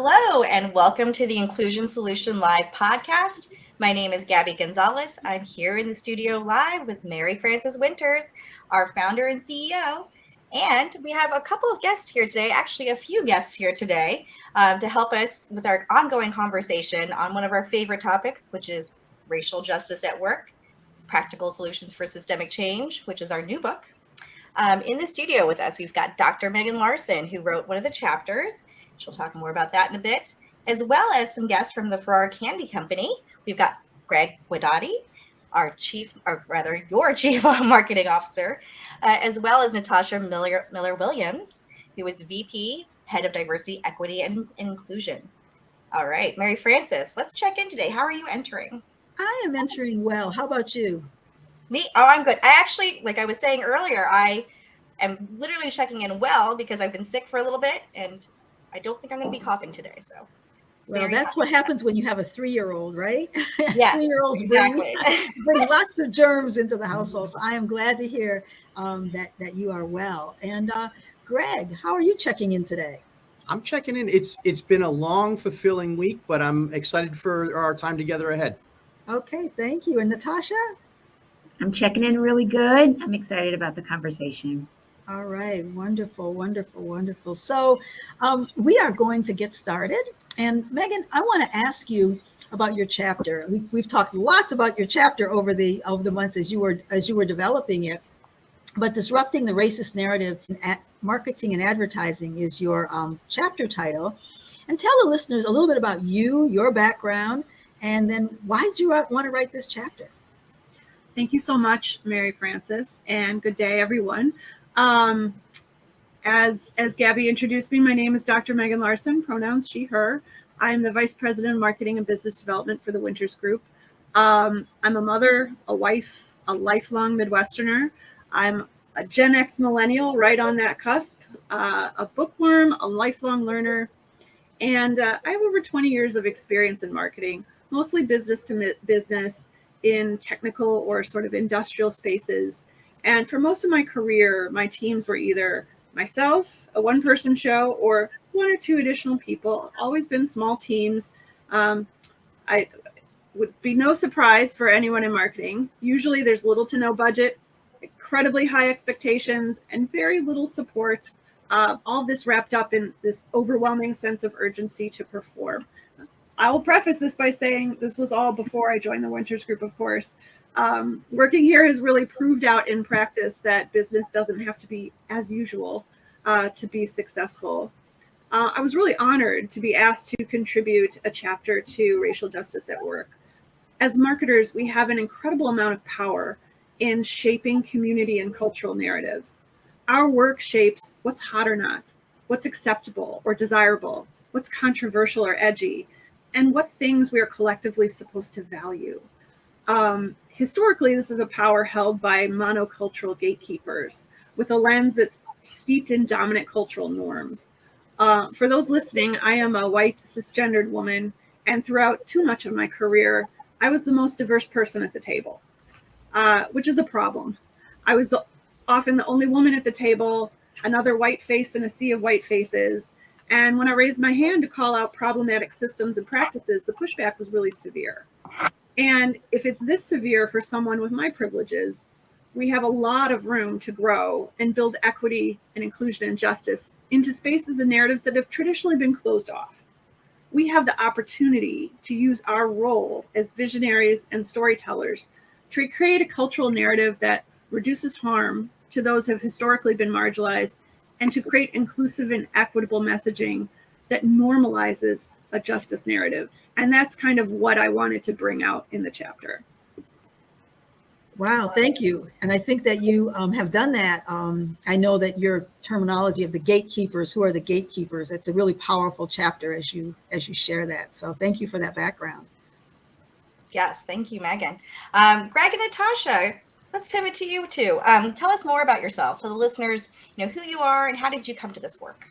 Hello, and welcome to the Inclusion Solution Live podcast. My name is Gabby Gonzalez. I'm here in the studio live with Mary Frances Winters, our founder and CEO. And we have a couple of guests here today, actually a few guests here today, to help us with our ongoing conversation on one of our favorite topics, which is racial justice at work, practical solutions for systemic change, which is our new book. In the studio with us, we've got Dr. Megan Larson, who wrote one of the chapters. She'll talk more about that in a bit, as well as some guests from the Ferrara Candy Company. We've got Greg Guidotti, your chief marketing officer, as well as Natasha Miller-Williams, who is VP, head of diversity, equity, and inclusion. All right, Mary Frances, let's check in today. How are you entering? I am entering well. How about you? Me? Oh, I'm good. I actually, like I was saying earlier, I am literally checking in well because I've been sick for a little bit and I don't think I'm going to be coughing today. So, well, that's what happens when you have a 3-year-old, right? Yes, 3-year-olds exactly. bring lots of germs into the household. So I am glad to hear that you are well. And Greg, how are you checking in today? I'm checking in. It's been a long, fulfilling week, but I'm excited for our time together ahead. Okay, thank you. And Natasha? I'm checking in really good. I'm excited about the conversation. All right. Wonderful, wonderful, wonderful. So we are going to get started. And Megan, I want to ask you about your chapter. We've talked lots about your chapter over the months as you were developing it. But disrupting the racist narrative in marketing and advertising is your chapter title. And tell the listeners a little bit about you, your background, and then why did you want to write this chapter? Thank you so much, Mary Frances, and good day, everyone. As Gabby introduced me, my name is Dr. Megan Larson, pronouns she, her. I'm the Vice President of Marketing and Business Development for the Winters Group. I'm a mother, a wife, a lifelong Midwesterner. I'm a Gen X millennial, right on that cusp, a bookworm, a lifelong learner, and I have over 20 years of experience in marketing, mostly business to business, in technical or sort of industrial spaces. And for most of my career, my teams were either myself, a one-person show, or 1 or 2 additional people, always been small teams. I would be no surprise for anyone in marketing. Usually there's little to no budget, incredibly high expectations, and very little support. All this wrapped up in this overwhelming sense of urgency to perform. I will preface this by saying this was all before I joined the Winters Group, of course. Working here has really proved out in practice that business doesn't have to be as usual to be successful. I was really honored to be asked to contribute a chapter to racial justice at work. As marketers, we have an incredible amount of power in shaping community and cultural narratives. Our work shapes what's hot or not, what's acceptable or desirable, what's controversial or edgy, and what things we are collectively supposed to value. Historically, this is a power held by monocultural gatekeepers with a lens that's steeped in dominant cultural norms. For those listening, I am a white cisgendered woman, and throughout too much of my career, I was the most diverse person at the table, which is a problem. I was often the only woman at the table, another white face in a sea of white faces. And when I raised my hand to call out problematic systems and practices, the pushback was really severe. And if it's this severe for someone with my privileges, we have a lot of room to grow and build equity and inclusion and justice into spaces and narratives that have traditionally been closed off. We have the opportunity to use our role as visionaries and storytellers to create a cultural narrative that reduces harm to those who have historically been marginalized, and to create inclusive and equitable messaging that normalizes a justice narrative. And that's kind of what I wanted to bring out in the chapter. Wow, thank you. And I think that you have done that. I know that your terminology of the gatekeepers, who are the gatekeepers, it's a really powerful chapter as you share that. So thank you for that background. Yes, thank you, Megan. Greg and Natasha, let's pivot to you too. Tell us more about yourself, so the listeners know who you are and how did you come to this work.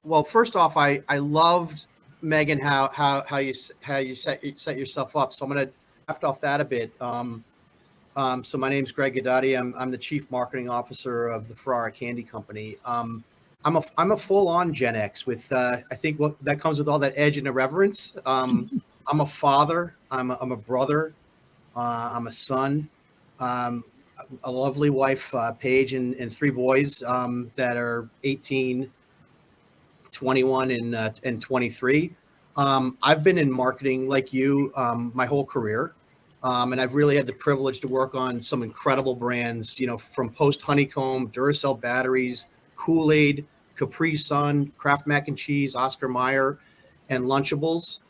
Well, first off, I loved, Megan, how you set yourself up. So I'm going to draft off that a bit. So my name's Greg Guidotti. I'm the Chief Marketing Officer of the Ferrara Candy Company. I'm a full on Gen X with I think what that comes with all that edge and irreverence. I'm a father. I'm a brother. I'm a son. Um, a lovely wife, Paige, and three boys that are 18, 21, and 23. I've been in marketing like you my whole career. And I've really had the privilege to work on some incredible brands, from Post Honeycomb, Duracell batteries, Kool-Aid, Capri Sun, Kraft Mac and Cheese, Oscar Mayer, and Lunchables.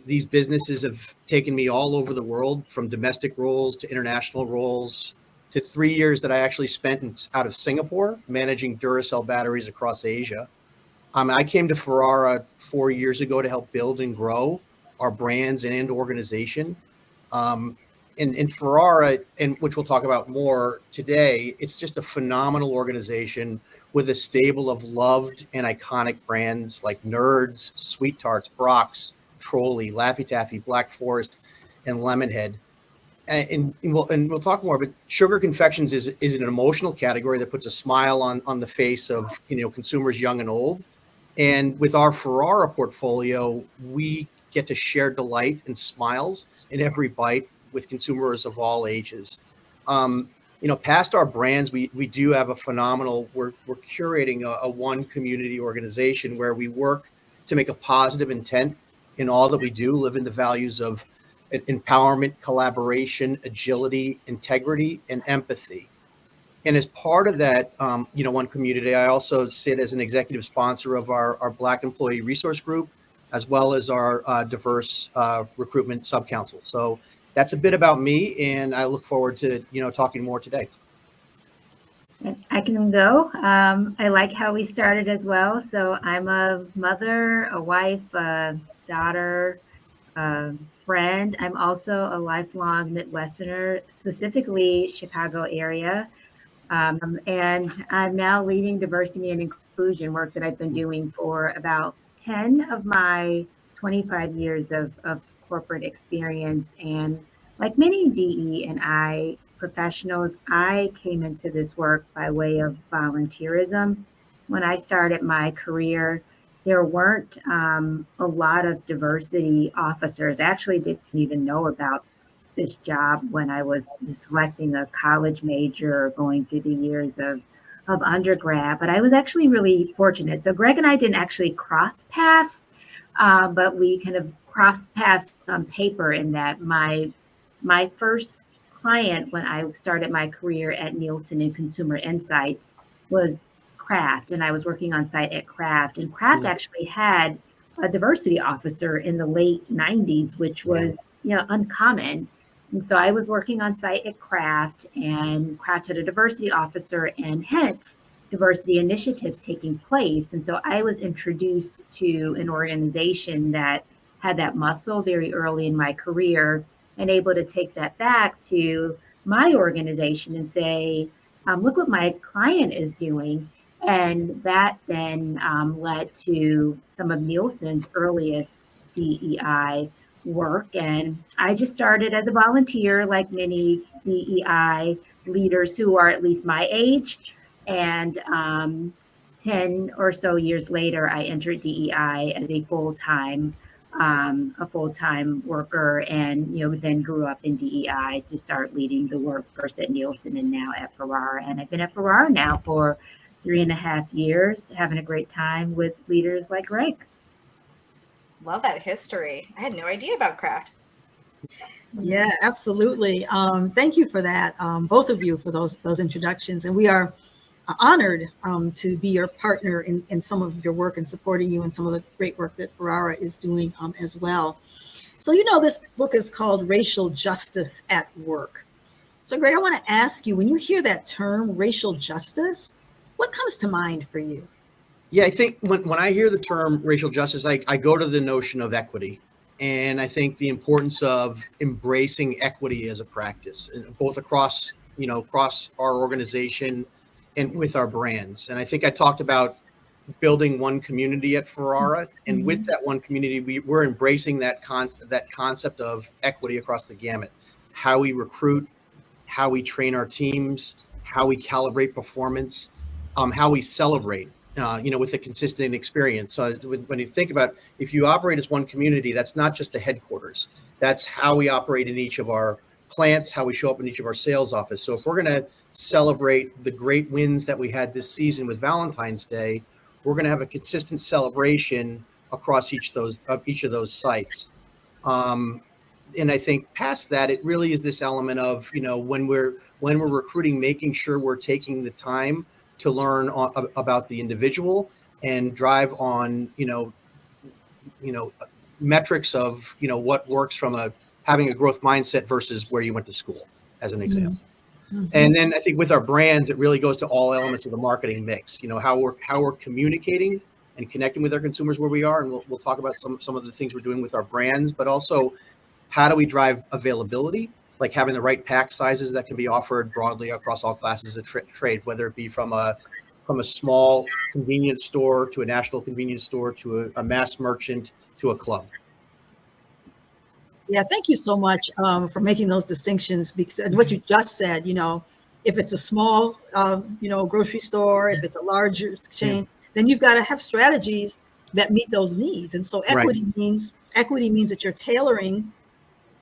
These businesses have taken me all over the world, from domestic roles to international roles to 3 years that I actually spent out of Singapore managing Duracell batteries across Asia. I came to Ferrara 4 years ago to help build and grow our brands and organization. Um, and Ferrara, and which we'll talk about more today, it's just a phenomenal organization with a stable of loved and iconic brands like Nerds, Sweet Tarts, Brock's, Trolley, Laffy Taffy, Black Forest, and Lemonhead. And we'll talk more, but sugar confections is an emotional category that puts a smile on the face of consumers young and old. And with our Ferrara portfolio, we get to share delight and smiles in every bite with consumers of all ages. Past our brands, we do have a phenomenal. We're curating a one community organization where we work to make a positive intent in all that we do, live in the values of empowerment, collaboration, agility, integrity, and empathy. And as part of that, one community, I also sit as an executive sponsor of our Black Employee Resource Group, as well as our diverse recruitment subcouncil. So that's a bit about me, and I look forward to talking more today. I can go. I like how we started as well. So I'm a mother, a wife, a daughter, friend. I'm also a lifelong Midwesterner, specifically Chicago area. And I'm now leading diversity and inclusion work that I've been doing for about 10 of my 25 years of corporate experience. And like many DE&I professionals, I came into this work by way of volunteerism. When I started my career, there weren't a lot of diversity officers. I actually didn't even know about this job when I was selecting a college major, going through the years of undergrad, but I was actually really fortunate. So Greg and I didn't actually cross paths, but we kind of crossed paths on paper in that my first client when I started my career at Nielsen in Consumer Insights was Kraft, and I was working on site at Kraft, and Kraft actually had a diversity officer in the late 90s, which was uncommon. And so I was working on site at Kraft, and Kraft had a diversity officer, and hence diversity initiatives taking place. And so I was introduced to an organization that had that muscle very early in my career, and able to take that back to my organization and say, look what my client is doing. And that then led to some of Nielsen's earliest DEI work. And I just started as a volunteer, like many DEI leaders who are at least my age. And 10 or so years later, I entered DEI as a full-time worker, and then grew up in DEI to start leading the work first at Nielsen and now at Ferrara. And I've been at Ferrara now for 3.5 years, having a great time with leaders like Greg. Love that history. I had no idea about Kraft. Yeah, absolutely. Thank you for that, both of you, for those introductions. And we are honored to be your partner in some of your work and supporting you in some of the great work that Ferrara is doing as well. So, this book is called Racial Justice at Work. So, Greg, I want to ask you, when you hear that term, racial justice, what comes to mind for you? Yeah, I think when I hear the term racial justice, I go to the notion of equity. And I think the importance of embracing equity as a practice, both across our organization and with our brands. And I think I talked about building one community at Ferrara. And with that one community, we're embracing that concept of equity across the gamut. How we recruit, how we train our teams, how we calibrate performance, how we celebrate. with a consistent experience. So when you think about, if you operate as one community, that's not just the headquarters. That's how we operate in each of our plants, how we show up in each of our sales office. So if we're going to celebrate the great wins that we had this season with Valentine's Day, we're going to have a consistent celebration across each of those sites. And I think past that, it really is this element of, when we're recruiting, making sure we're taking the time to learn about the individual and drive on, metrics of, what works from having a growth mindset versus where you went to school, as an example. Mm-hmm. And then I think with our brands, it really goes to all elements of the marketing mix, how we're communicating and connecting with our consumers where we are. And we'll talk about some of the things we're doing with our brands, but also how do we drive availability, like having the right pack sizes that can be offered broadly across all classes of trade, whether it be from a small convenience store to a national convenience store to a mass merchant to a club. Yeah, thank you so much for making those distinctions, because what you just said, if it's a small, grocery store, if it's a larger chain, then you've got to have strategies that meet those needs. And so equity means that you're tailoring,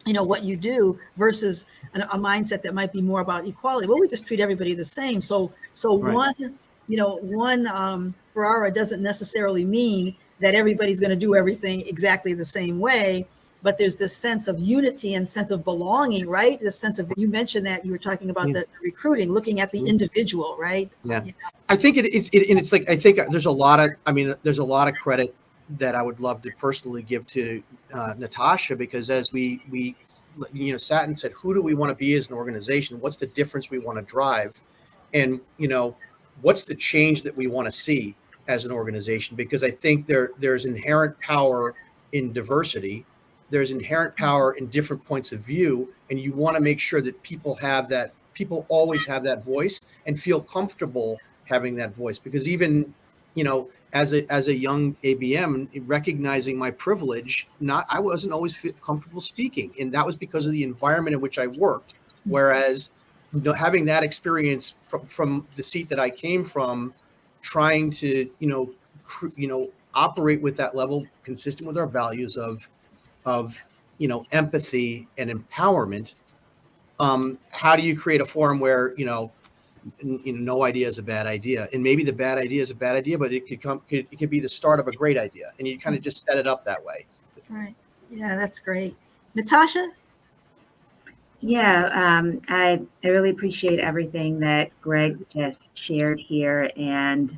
what you do versus a mindset that might be more about equality. Well, we just treat everybody the same. So one Ferrara doesn't necessarily mean that everybody's going to do everything exactly the same way. But there's this sense of unity and sense of belonging, right? This sense of, you mentioned that you were talking about the recruiting, looking at the individual, right? Yeah. I think it is, and it's like, I think there's a lot of credit that I would love to personally give to Natasha, because as we sat and said, who do we want to be as an organization? What's the difference we want to drive? And, what's the change that we want to see as an organization? Because I think there's inherent power in diversity. There's inherent power in different points of view, and you want to make sure that people always have that voice and feel comfortable having that voice. Because even, as a young ABM, recognizing my privilege, I wasn't always comfortable speaking, and that was because of the environment in which I worked. Whereas, having that experience from the seat that I came from, trying to, operate with that level consistent with our values of empathy and empowerment. How do you create a forum where no idea is a bad idea, and maybe the bad idea is a bad idea, but it could be the start of a great idea, and you kind of just set it up that way. Right. Yeah, that's great. Natasha? Yeah, I really appreciate everything that Greg just shared here. And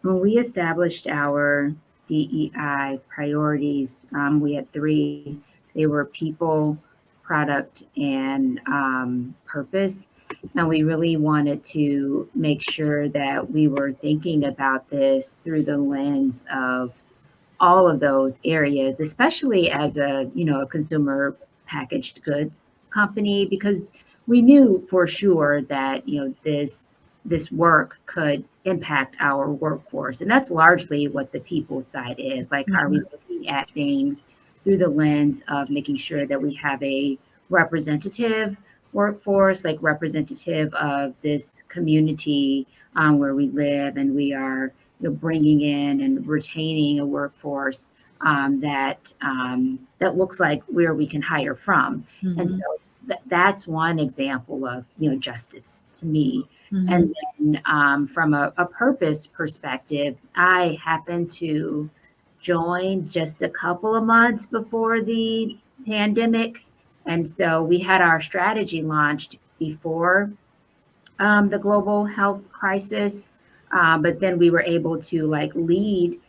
when we established our DEI priorities, we had 3. They were people, product, and purpose. And we really wanted to make sure that we were thinking about this through the lens of all of those areas, especially as a consumer packaged goods company, because we knew for sure that this work could impact our workforce. And that's largely what the people side is. Like, are we looking at things through the lens of making sure that we have a representative workforce, like representative of this community where we live, and we are bringing in and retaining a workforce that looks like where we can hire from. And so that's one example of justice to me. And then from a purpose perspective, I happened to join just a couple of months before the pandemic, and so we had our strategy launched before the global health crisis, but then we were able to lead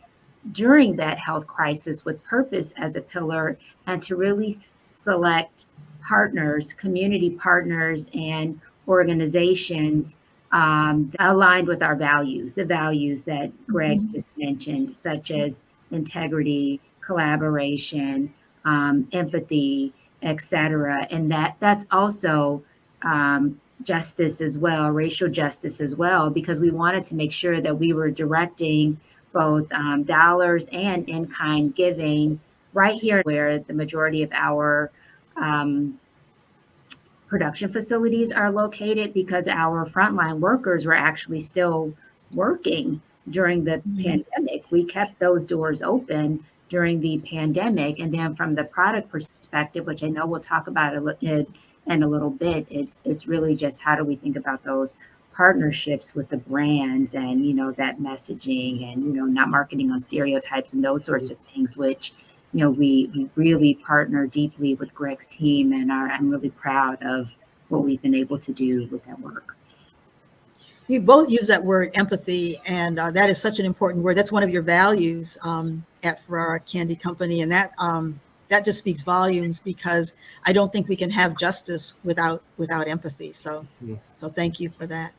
during that health crisis with purpose as a pillar, and to really select partners, community partners, and organizations aligned with our values, the values that Greg just mentioned, such as integrity, collaboration, empathy, etc. And that's also justice as well, racial justice as well, because we wanted to make sure that we were directing both dollars and in-kind giving right here where the majority of our production facilities are located, because our frontline workers were actually still working during the pandemic. We kept those doors open during the pandemic. And then from the product perspective, which I know we'll talk about in a little bit, it's really just how do we think about those partnerships with the brands and, that messaging and, not marketing on stereotypes and those sorts of things, which, we really partner deeply with Greg's team, and I'm really proud of what we've been able to do with that work. You both use that word empathy, and that is such an important word. That's one of your values at Ferrara Candy Company, and that just speaks volumes, because I don't think we can have justice without empathy. So thank you for that.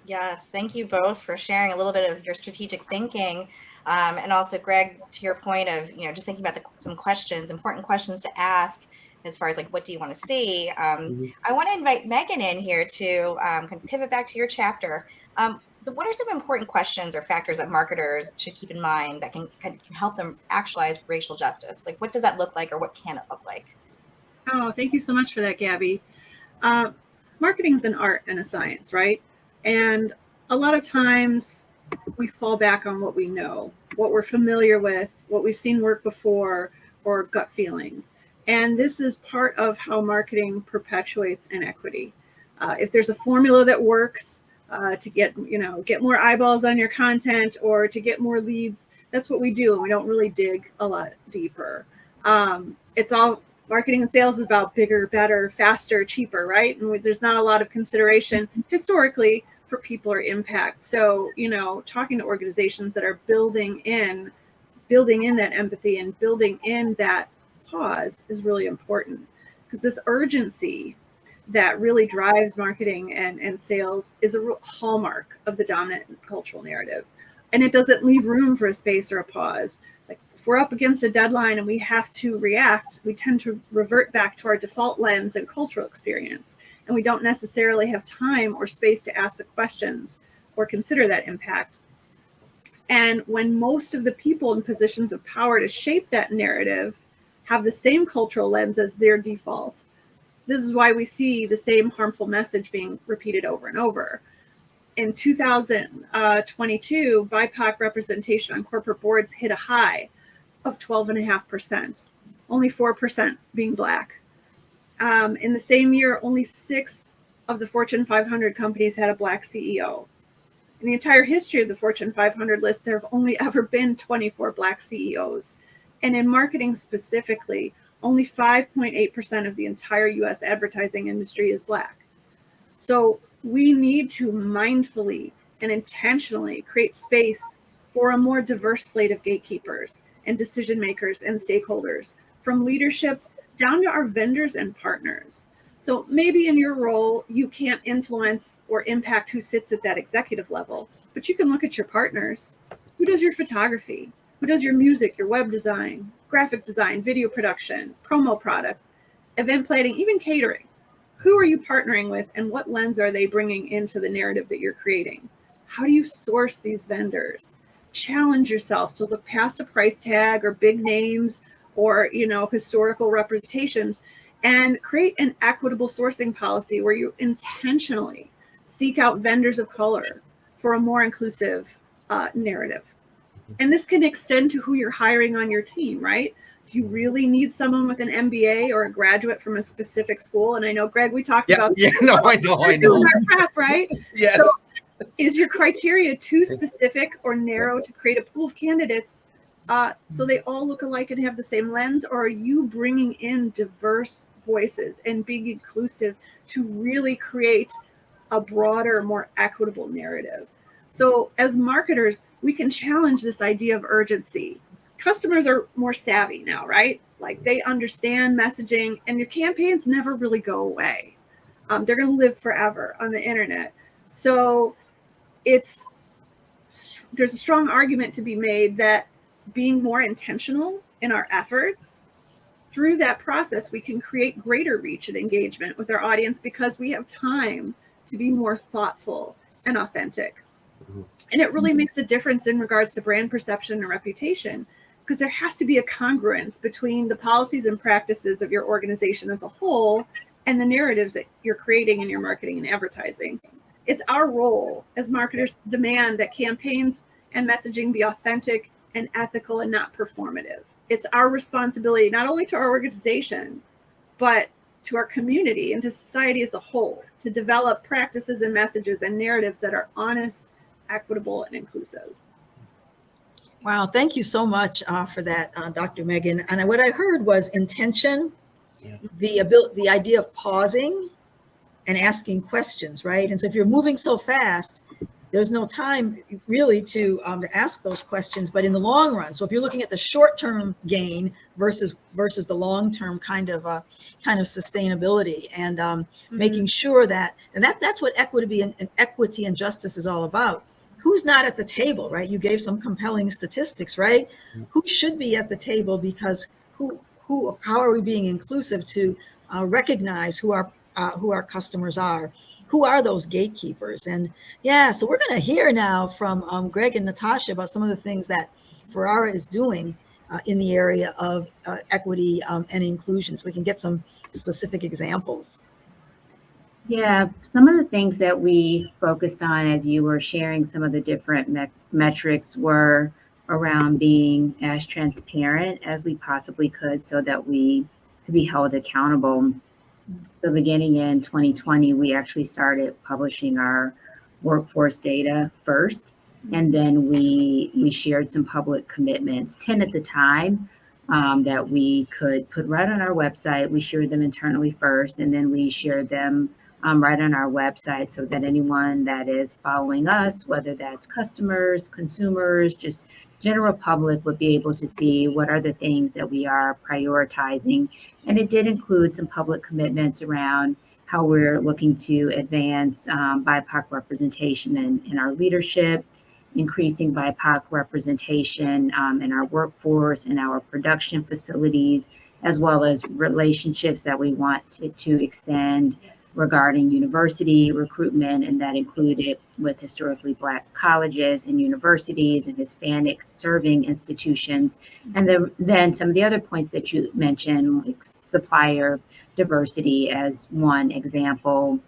Yes, thank you both for sharing a little bit of your strategic thinking. And also, Greg, to your point of, just thinking about some questions, important questions to ask as far as like, what do you want to see? I want to invite Megan in here to kind of pivot back to your chapter. So what are some important questions or factors that marketers should keep in mind that can help them actualize racial justice? Like, what does that look like, or what can it look like? Oh, thank you so much for that, Gabby. Marketing's an art and a science, right? And a lot of times we fall back on what we know, what we're familiar with, what we've seen work before, or gut feelings. And this is part of how marketing perpetuates inequity. If there's a formula that works to get more eyeballs on your content or to get more leads, that's what we do. And we don't really dig a lot deeper. It's all marketing and sales is about bigger, better, faster, cheaper, right? And there's not a lot of consideration historically for people or impact. So, talking to organizations that are building in that empathy and building in that pause is really important, because this urgency that really drives marketing and sales is a real hallmark of the dominant cultural narrative. And it doesn't leave room for a space or a pause. Like, if we're up against a deadline and we have to react, we tend to revert back to our default lens and cultural experience. And we don't necessarily have time or space to ask the questions or consider that impact. And when most of the people in positions of power to shape that narrative have the same cultural lens as their default, this is why we see the same harmful message being repeated over and over. In 2022, BIPOC representation on corporate boards hit a high of 12.5%, only 4% being Black. In the same year, only 6 of the Fortune 500 companies had a Black CEO. In the entire history of the Fortune 500 list, there have only ever been 24 Black CEOs. And in marketing specifically, only 5.8% of the entire US advertising industry is Black. So we need to mindfully and intentionally create space for a more diverse slate of gatekeepers and decision makers and stakeholders, from leadership down to our vendors and partners. So maybe in your role, you can't influence or impact who sits at that executive level, but you can look at your partners. Who does your photography? Who does your music, your web design, graphic design, video production, promo products, event planning, even catering? Who are you partnering with, and what lens are they bringing into the narrative that you're creating? How do you source these vendors? Challenge yourself to look past a price tag or big names or, historical representations, and create an equitable sourcing policy where you intentionally seek out vendors of color for a more inclusive narrative. And this can extend to who you're hiring on your team, right? Do you really need someone with an MBA or a graduate from a specific school? And I know, Greg, we talked about this. Yeah, no, I know. Our prep, right? Yes. So is your criteria too specific or narrow to create a pool of candidates so they all look alike and have the same lens? Or are you bringing in diverse voices and being inclusive to really create a broader, more equitable narrative? So as marketers, we can challenge this idea of urgency. Customers are more savvy now, right? Like, they understand messaging, and your campaigns never really go away. They're going to live forever on the internet. So there's a strong argument to be made that being more intentional in our efforts, through that process, we can create greater reach and engagement with our audience, because we have time to be more thoughtful and authentic. And it really makes a difference in regards to brand perception and reputation, because there has to be a congruence between the policies and practices of your organization as a whole and the narratives that you're creating in your marketing and advertising. It's our role as marketers to demand that campaigns and messaging be authentic and ethical and not performative. It's our responsibility, not only to our organization, but to our community and to society as a whole, to develop practices and messages and narratives that are honest, equitable, and inclusive. Wow, thank you so much for that, Dr. Megan. And what I heard was intention, the idea of pausing and asking questions, right? And so if you're moving so fast, there's no time really to ask those questions. But in the long run, so if you're looking at the short-term gain versus the long-term kind of sustainability, and making sure that's what equity and justice is all about. Who's not at the table, right? You gave some compelling statistics, right? Who should be at the table, because how are we being inclusive to recognize who our customers are? Who are those gatekeepers? And yeah, so we're going to hear now from Greg and Natasha about some of the things that Ferrara is doing in the area of equity and inclusion, so we can get some specific examples. Yeah, some of the things that we focused on as you were sharing some of the different metrics were around being as transparent as we possibly could so that we could be held accountable. So beginning in 2020, we actually started publishing our workforce data first, and then we shared some public commitments, 10 at the time, that we could put right on our website. We shared them internally first, and then we shared them right on our website so that anyone that is following us, whether that's customers, consumers, just general public, would be able to see what are the things that we are prioritizing. And it did include some public commitments around how we're looking to advance BIPOC representation in our leadership, increasing BIPOC representation in our workforce, in our production facilities, as well as relationships that we want to extend regarding university recruitment, and that included with historically Black colleges and universities and Hispanic serving institutions. And then some of the other points that you mentioned, like supplier diversity as one example,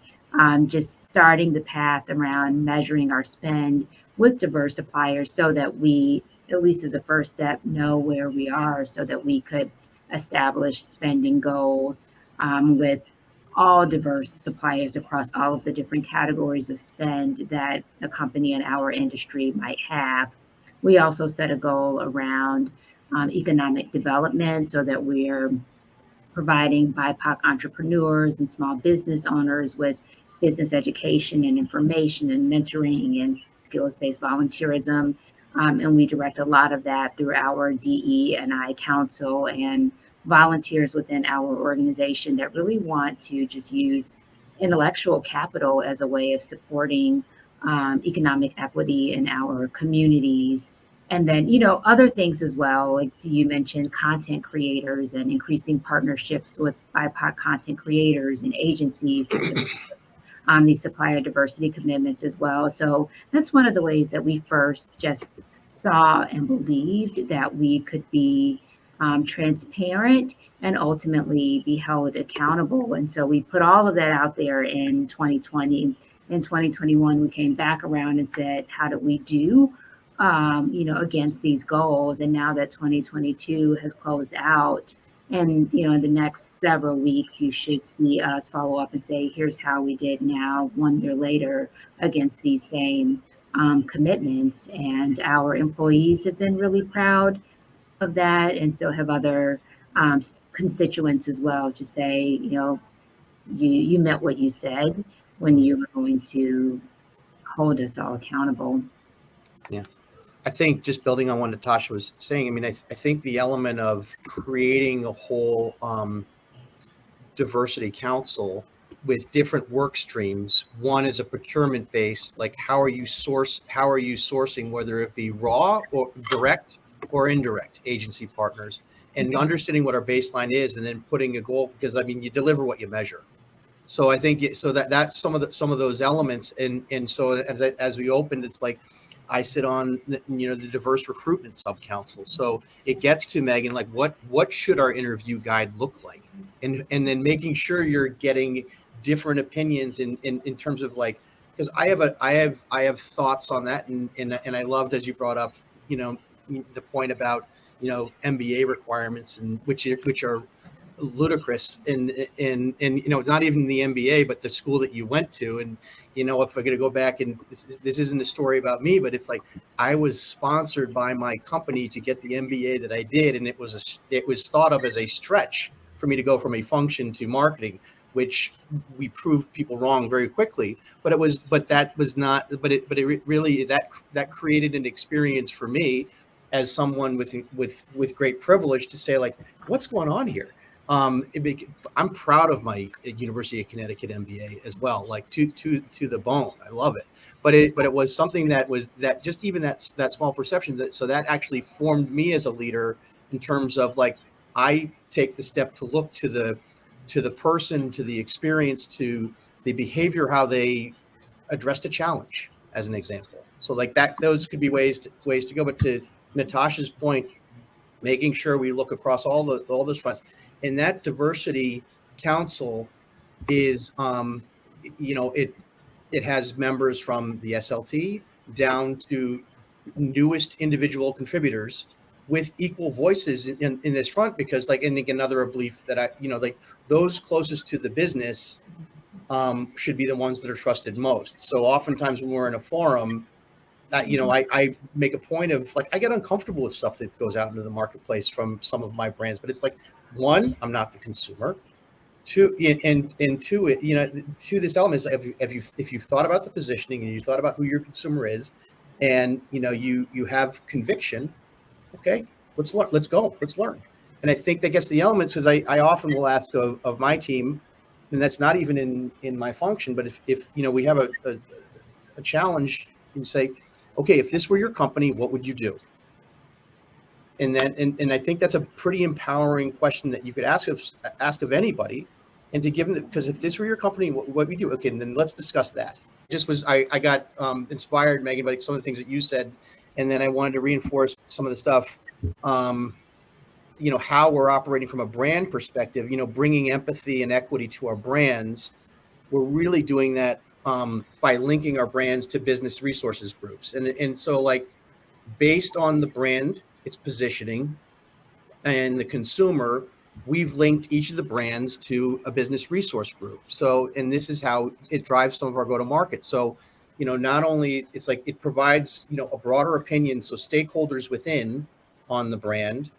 just starting the path around measuring our spend with diverse suppliers so that we, at least as a first step, know where we are so that we could establish spending goals with all diverse suppliers across all of the different categories of spend that a company in our industry might have. We also set a goal around economic development so that we're providing BIPOC entrepreneurs and small business owners with business education and information and mentoring and skills-based volunteerism. And we direct a lot of that through our DE&I Council and volunteers within our organization that really want to just use intellectual capital as a way of supporting economic equity in our communities. And then, other things as well, like you mentioned content creators and increasing partnerships with BIPOC content creators and agencies to support these supplier diversity commitments as well. So that's one of the ways that we first just saw and believed that we could be transparent and ultimately be held accountable. And so we put all of that out there in 2020. In 2021, we came back around and said, how do we do, against these goals? And now that 2022 has closed out, and, in the next several weeks, you should see us follow up and say, here's how we did now 1 year later against these same commitments. And our employees have been really proud of that, and so have other constituents as well, to say, you meant what you said when you were going to hold us all accountable. Yeah, I think just building on what Natasha was saying, I think the element of creating a whole diversity council with different work streams. One is a procurement base, like how are you sourcing, whether it be raw or direct or indirect agency partners, and understanding what our baseline is, and then putting a goal, because you deliver what you measure. So I think that's some of those elements, and so as we opened, it's like I sit on the diverse recruitment sub council. So it gets to Megan, like what should our interview guide look like, and then making sure you're getting different opinions in terms of like because I have thoughts on that, and I loved, as you brought up, the point about MBA requirements, and which are ludicrous, and it's not even the MBA, but the school that you went to. And if I'm going to go back, and this isn't a story about me, but if I was sponsored by my company to get the MBA that I did, and it was thought of as a stretch for me to go from a function to marketing, which we proved people wrong very quickly. But it really that created an experience for me as someone with great privilege to say, like, what's going on here? I'm proud of my University of Connecticut MBA as well, like to the bone. I love it. But it was something that just even that small perception that actually formed me as a leader, in terms of, like, I take the step to look to the person, to the experience, to the behavior, how they addressed a challenge, as an example. So, like, that, those could be ways to go. But to Natasha's point, making sure we look across all those fronts. And that diversity council is, it has members from the SLT down to newest individual contributors, with equal voices in this front, because, like, and another belief that those closest to the business should be the ones that are trusted most. So oftentimes when we're in a forum, I make a point of, like, I get uncomfortable with stuff that goes out into the marketplace from some of my brands, but it's like, one, I'm not the consumer. Two, and two, to this element is, if you've thought about the positioning, and you thought about who your consumer is, and you have conviction, okay, let's learn. And I think that gets the elements, because I often will ask of my team, and that's not even in my function, but if we have a challenge, and say, okay, if this were your company, what would you do? And I think that's a pretty empowering question that you could ask of anybody, and to give them, because if this were your company, what would you do? Okay, and then let's discuss that. I got inspired, Megan, by some of the things that you said, and then I wanted to reinforce some of the stuff, how we're operating from a brand perspective, bringing empathy and equity to our brands. We're really doing that by linking our brands to business resources groups. And so, like, based on the brand, its positioning, and the consumer, we've linked each of the brands to a business resource group. So, and this is how it drives some of our go-to-market. So, not only, it's like it provides, a broader opinion, so stakeholders within on the brand,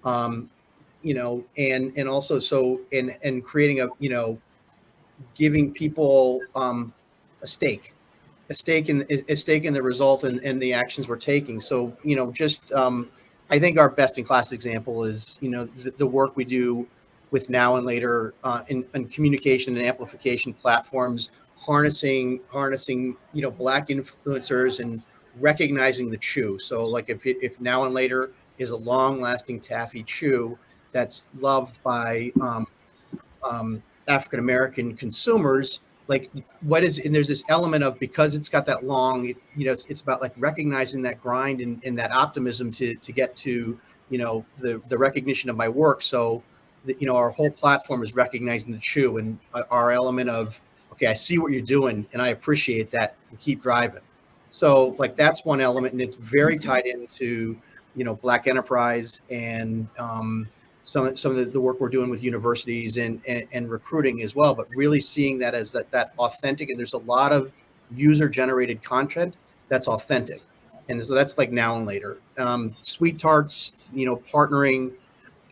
and also, so, and creating giving people a stake in the result, and the actions we're taking. So, I think our best in class example is, the work we do with Now and Later in communication and amplification platforms, harnessing Black influencers and recognizing the chew. So, like, if Now and Later is a long lasting taffy chew that's loved by African American consumers, like, and there's this element of, because it's got that long, it's about, like, recognizing that grind and that optimism to get to, the recognition of my work. So that, our whole platform is recognizing the chew, and our element of, okay, I see what you're doing and I appreciate that, and keep driving. So, like, that's one element, and it's very tied into, Black enterprise, and some of the work we're doing with universities and recruiting as well, but really seeing that as that authentic. And there's a lot of user generated content that's authentic. And so that's like Now and Later. Sweet Tarts, partnering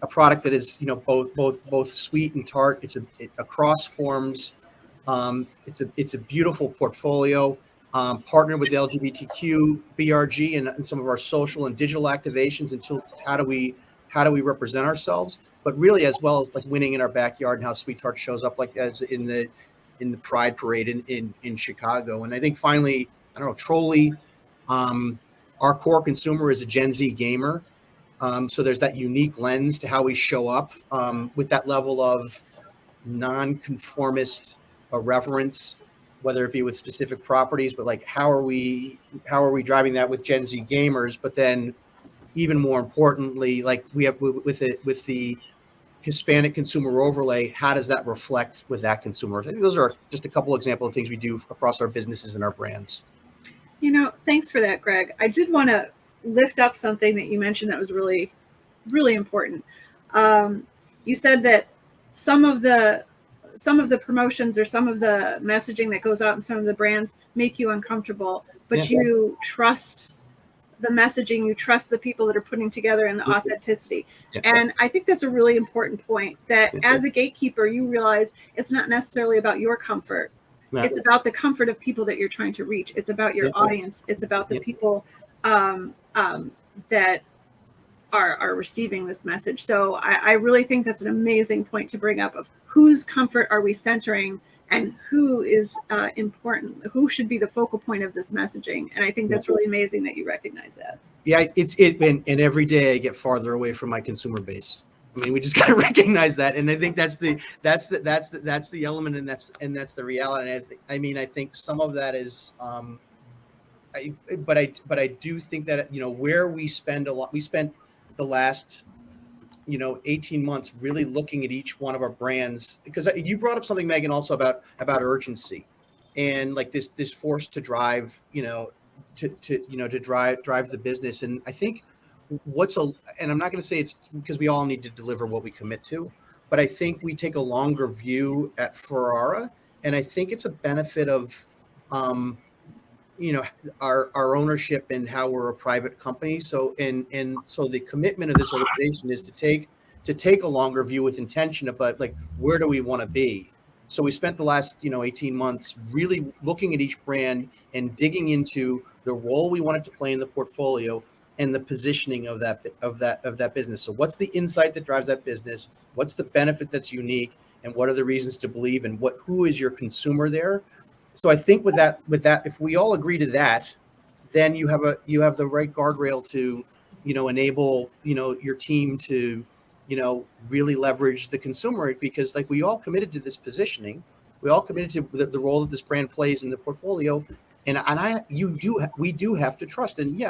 a product that is, both sweet and tart. It's across forms. It's a beautiful portfolio. Partnered with LGBTQ, BRG, and some of our social and digital activations. Until how do we represent ourselves, but really, as well as, like, winning in our backyard, and how Sweet Tart shows up, like, as in the Pride Parade in Chicago. And I think finally, I don't know, Trolley, our core consumer is a Gen Z gamer. So there's that unique lens to how we show up with that level of non-conformist irreverence, whether it be with specific properties, but, like, how are we driving that with Gen Z gamers? But then, even more importantly, like, we have with the Hispanic consumer overlay, how does that reflect with that consumer? I think those are just a couple examples of things we do across our businesses and our brands. Thanks for that, Greg. I did want to lift up something that you mentioned that was really, really important. You said that some of the promotions or some of the messaging that goes out in some of the brands make you uncomfortable, but you trust the messaging, you trust the people that are putting together and the authenticity. And I think that's a really important point, that as a gatekeeper, you realize it's not necessarily about your comfort. It's about the comfort of people that you're trying to reach. It's about your audience. It's about the people that are receiving this message. So I really think that's an amazing point to bring up, of whose comfort are we centering and who is important, who should be the focal point of this messaging. And I think that's really amazing that you recognize that. Yeah, and every day I get farther away from my consumer base. I mean, we just got to recognize that, and I think that's the element, and that's the reality. And I think some of that is, but I do think that where we spend a lot, we spent the last 18 months really looking at each one of our brands, because you brought up something, Megan, also about urgency and like this force to drive, to drive the business. And I think and I'm not going to say it's because we all need to deliver what we commit to, but I think we take a longer view at Ferrara, and I think it's a benefit of, our ownership and how we're a private company. So so the commitment of this organization is to take a longer view with intention about, like, where do we want to be? So we spent the last 18 months really looking at each brand and digging into the role we wanted to play in the portfolio and the positioning of that business. So what's the insight that drives that business? What's the benefit that's unique? And what are the reasons to believe? And who is your consumer there? So I think with that, if we all agree to that, then you have the right guardrail to, enable, your team to, really leverage the consumer, because like we all committed to this positioning, we all committed to the role that this brand plays in the portfolio, and we do have to trust. And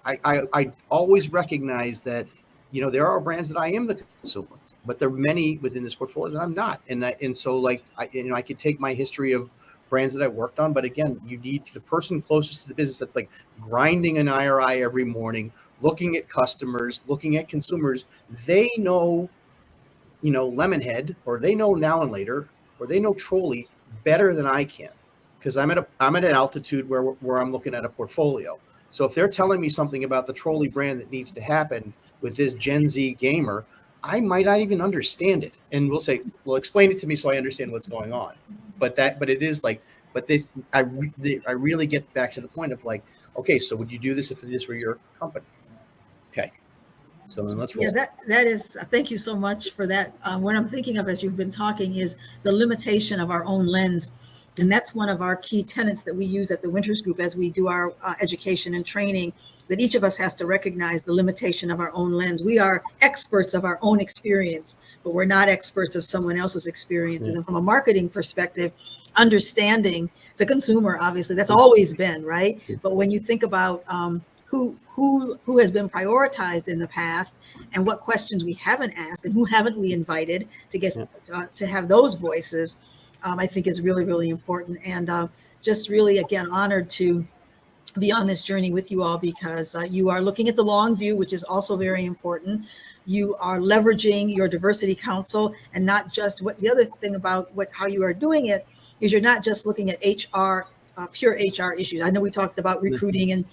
I always recognize that, there are brands that I am the consumer, but there are many within this portfolio that I'm not. And so like, I could take my history of brands that I worked on, but again, you need the person closest to the business that's like grinding an IRI every morning, looking at customers, looking at consumers. They know, Lemonhead, or they know Now and Later, or they know Trolley better than I can, because I'm at an altitude where I'm looking at a portfolio. So if they're telling me something about the Trolley brand that needs to happen with this Gen Z gamer, I might not even understand it. And we'll say, well, explain it to me so I understand what's going on. But it is like, I really get back to the point of like, okay, so would you do this if this were your company? Okay. So then let's roll. Yeah, that is, thank you so much for that. What I'm thinking of as you've been talking is the limitation of our own lens. And that's one of our key tenets that we use at the Winters Group as we do our education and training, that each of us has to recognize the limitation of our own lens. We are experts of our own experience, but we're not experts of someone else's experiences. And from a marketing perspective, understanding the consumer, obviously, that's always been, right? But when you think about who has been prioritized in the past and what questions we haven't asked and who haven't we invited to get to have those voices, I think is really, really important. And just really, again, honored to be on this journey with you all, because you are looking at the long view, which is also very important. You are leveraging your diversity council, and not just the other thing about how you are doing it is you're not just looking at HR, pure HR issues. I know we talked about recruiting and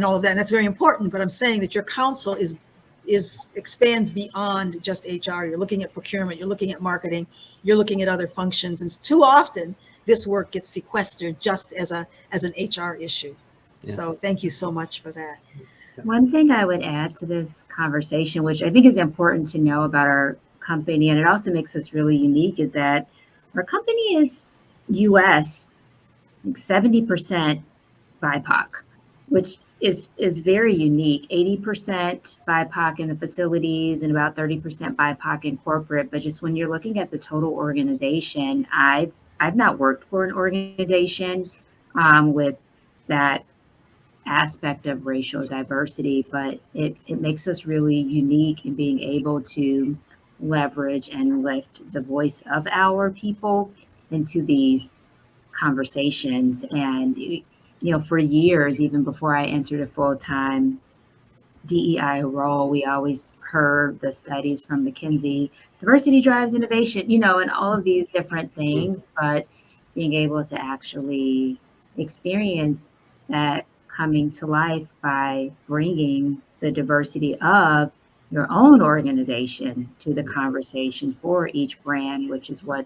all of that, and that's very important, but I'm saying that your council expands beyond just HR. You're looking at procurement, you're looking at marketing, you're looking at other functions. And too often this work gets sequestered just as an HR issue. Yeah. So thank you so much for that. One thing I would add to this conversation, which I think is important to know about our company, and it also makes us really unique, is that our company is US 70% BIPOC, which is very unique. 80% BIPOC in the facilities and about 30% BIPOC in corporate. But just when you're looking at the total organization, I've not worked for an organization with that aspect of racial diversity, but it makes us really unique in being able to leverage and lift the voice of our people into these conversations. And, for years, even before I entered a full-time DEI role, we always heard the studies from McKinsey, diversity drives innovation, and all of these different things, but being able to actually experience that coming to life by bringing the diversity of your own organization to the conversation for each brand, which is what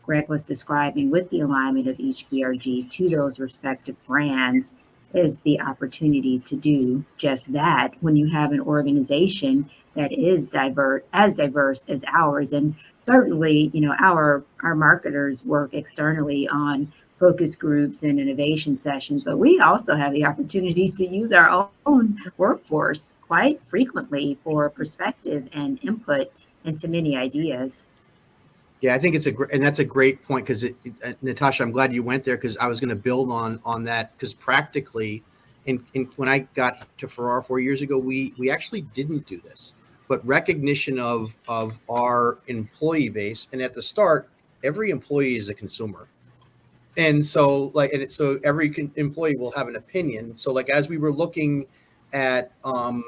Greg was describing with the alignment of each BRG to those respective brands, is the opportunity to do just that when you have an organization that is diverse as ours. And certainly, our marketers work externally on focus groups and innovation sessions, but we also have the opportunity to use our own workforce quite frequently for perspective and input into many ideas. Yeah, I think that's a great point, because Natasha, I'm glad you went there, because I was going to build on that, because practically, when I got to Ferrara 4 years ago, we actually didn't do this, but recognition of our employee base, and at the start, every employee is a consumer, and so so every employee will have an opinion. So as we were looking at some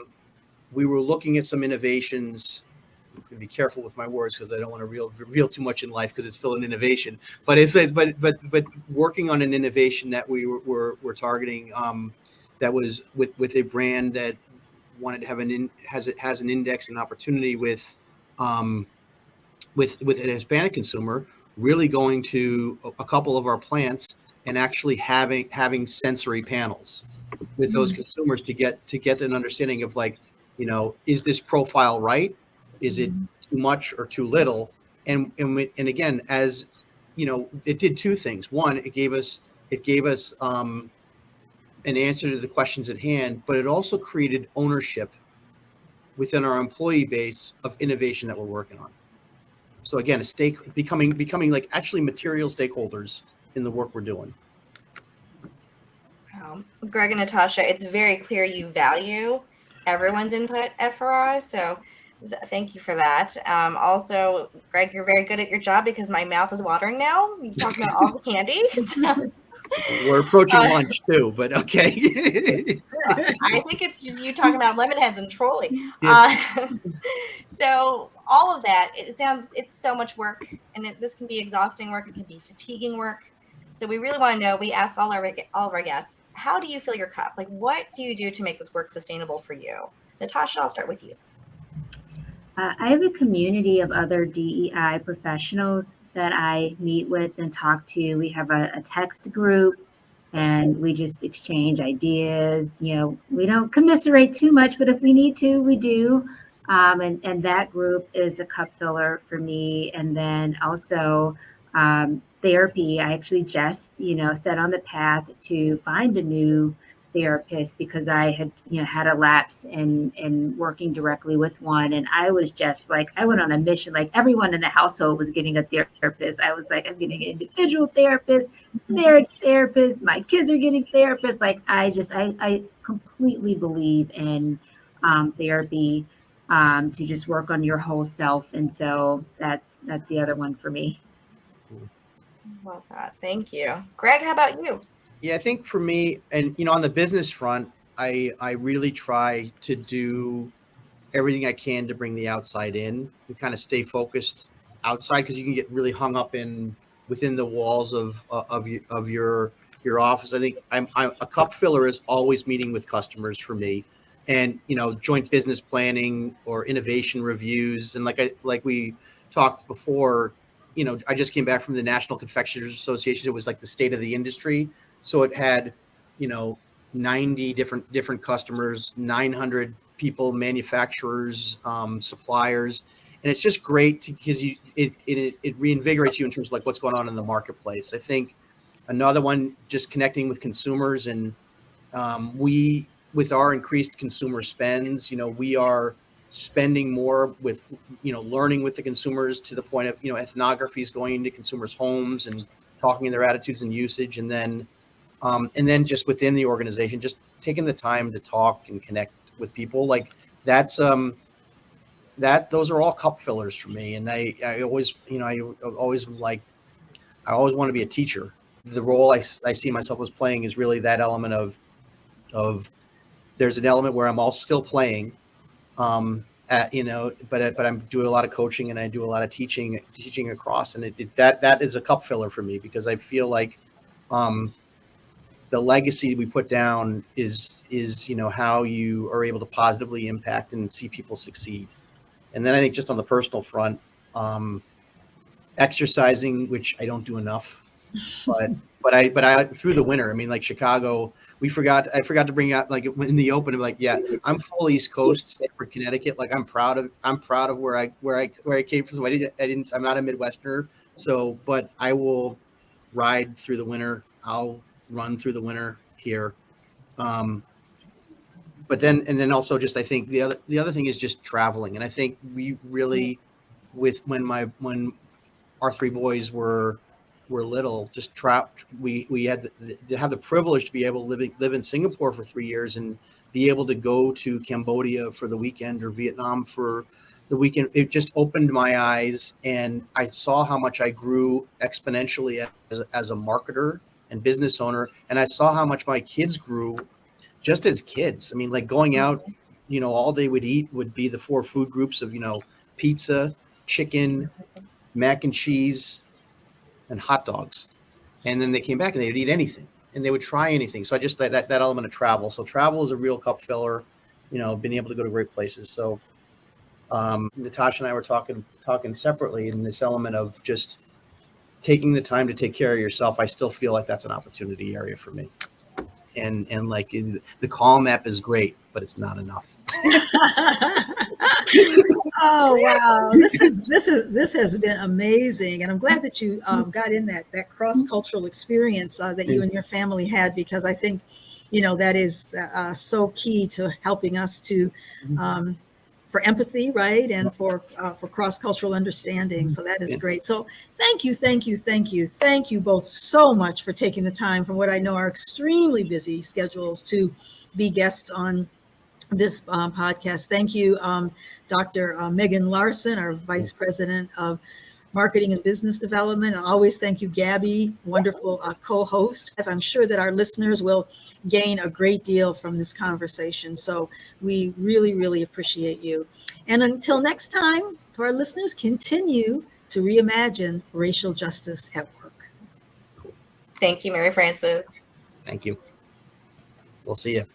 innovations. I'm going to be careful with my words, because I don't want to reveal too much in life, because it's still an innovation. But but working on an innovation that we were targeting, that was with a brand that wanted to have has an index and opportunity with an Hispanic consumer, really going to a couple of our plants and actually having sensory panels with those consumers to get an understanding of is this profile right? Is it too much or too little? And again, as it did two things. One, it gave us an answer to the questions at hand, but it also created ownership within our employee base of innovation that we're working on. So again, becoming actually material stakeholders in the work we're doing. Greg and Natasha, it's very clear you value everyone's input at Ferrara, so thank you for that. Also, Greg, you're very good at your job, because my mouth is watering now. You talking about all the candy. So, we're approaching lunch too, but okay. I think it's just you talking about lemon heads and trolley. Yeah. So all of that, it's so much work, and this can be exhausting work. It can be fatiguing work. So we really want to know, we ask all of our guests, how do you fill your cup? What do you do to make this work sustainable for you? Natasha, I'll start with you. I have a community of other DEI professionals that I meet with and talk to. We have a text group, and we just exchange ideas. We don't commiserate too much, but if we need to, we do. And that group is a cup filler for me. And then also therapy. I actually just, set on the path to find a new therapist, because I had, had a lapse in working directly with one. And I was just I went on a mission. Everyone in the household was getting a therapist. I was I'm getting an individual therapist, marriage therapist. My kids are getting therapists. I completely believe in therapy to just work on your whole self. And so that's the other one for me. Love that. Thank you. Greg, how about you? Yeah, I think for me, and on the business front, I really try to do everything I can to bring the outside in and kind of stay focused outside, because you can get really hung up within the walls of your office. I think I'm a cup filler is always meeting with customers for me, and joint business planning or innovation reviews. And like we talked before, I just came back from the National Confectioners Association. It was the state of the industry. So it had, 90 different customers, 900 people, manufacturers, suppliers. And it's just great because it reinvigorates you in terms of what's going on in the marketplace. I think another one, just connecting with consumers, and with our increased consumer spends, we are spending more with, learning with the consumers to the point of, ethnographies going into consumers' homes and talking to their attitudes and usage. And then And then just within the organization, just taking the time to talk and connect with people, like that's those are all cup fillers for me. And I always, I always want to be a teacher. The role I see myself as playing is really that element of there's an element where I'm all still playing, but I'm doing a lot of coaching and I do a lot of teaching across, and that is a cup filler for me, because I feel like the legacy we put down is how you are able to positively impact and see people succeed. And then I think just on the personal front, exercising, which I don't do enough, but I through the winter, I mean, like Chicago, I forgot to bring out, like in the open, I'm like, yeah, I'm full East Coast, Stamford, Connecticut. Like I'm proud of where I came from. So I'm not a Midwesterner. So, but I will ride through the winter. I'll run through the winter here. But then also just, I think the other thing is just traveling. And I think we really, when our three boys were little, just trapped. We had to have the privilege to be able to live in Singapore for 3 years and be able to go to Cambodia for the weekend or Vietnam for the weekend. It just opened my eyes, and I saw how much I grew exponentially as a marketer and business owner. And I saw how much my kids grew just as kids. I mean, like going out, all they would eat would be the 4 food groups of, pizza, chicken, mac and cheese, and hot dogs. And then they came back and they'd eat anything and they would try anything. So I just, that element of travel. So travel is a real cup filler, being able to go to great places. So Natasha and I were talking separately in this element of just taking the time to take care of yourself. I still feel like that's an opportunity area for me. And like the Calm app is great, but it's not enough. Oh wow, this has been amazing, and I'm glad that you got in that cross-cultural experience that you and your family had, because I think that is so key to helping us to for empathy, right, and for cross-cultural understanding. So that is great. So thank you both so much for taking the time from what I know are extremely busy schedules to be guests on this podcast. Thank you, Dr. Megan Larson, our Vice President of Marketing and Business Development. And always thank you, Gabby, wonderful co-host. I'm sure that our listeners will gain a great deal from this conversation. So we really, really appreciate you. And until next time, to our listeners, continue to reimagine racial justice at work. Thank you, Mary Frances. Thank you. We'll see you.